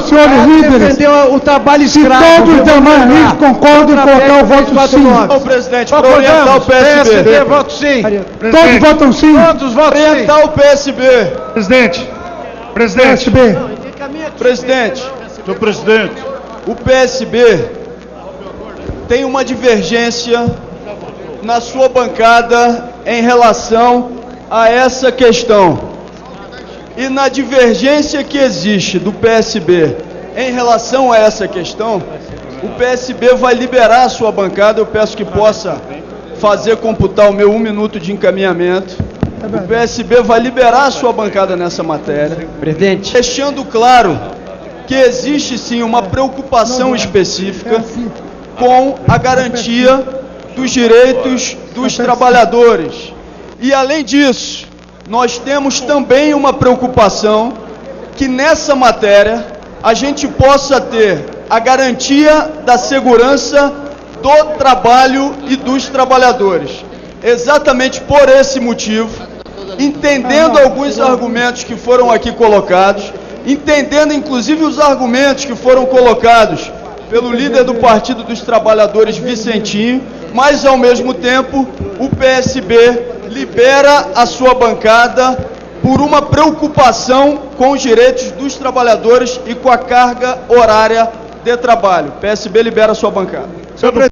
senhores líderes, defendeu o trabalho se escravo. todos os demais líderes concordam em colocar o voto sim. Não, presidente, para orientar o PSB. PSD, voto sim. Todos votam sim? Todos votam sim. Orientar o PSB. Presidente, PSB. Presidente, senhor presidente, o PSB tem uma divergência na sua bancada em relação a essa questão. E na divergência que existe do PSB em relação a essa questão, o PSB vai liberar a sua bancada. Eu peço que possa fazer computar o meu 1 minuto de encaminhamento. O PSB vai liberar a sua bancada nessa matéria, Presidente. deixando claro que existe sim uma preocupação específica com a garantia dos direitos dos trabalhadores. E além disso, nós temos também uma preocupação que nessa matéria a gente possa ter a garantia da segurança do trabalho e dos trabalhadores. Exatamente por esse motivo, entendendo alguns argumentos que foram aqui colocados, entendendo inclusive os argumentos que foram colocados pelo líder do Partido dos Trabalhadores, Vicentinho, mas ao mesmo tempo o PSB libera a sua bancada por uma preocupação com os direitos dos trabalhadores e com a carga horária de trabalho. O PSB libera a sua bancada. senhor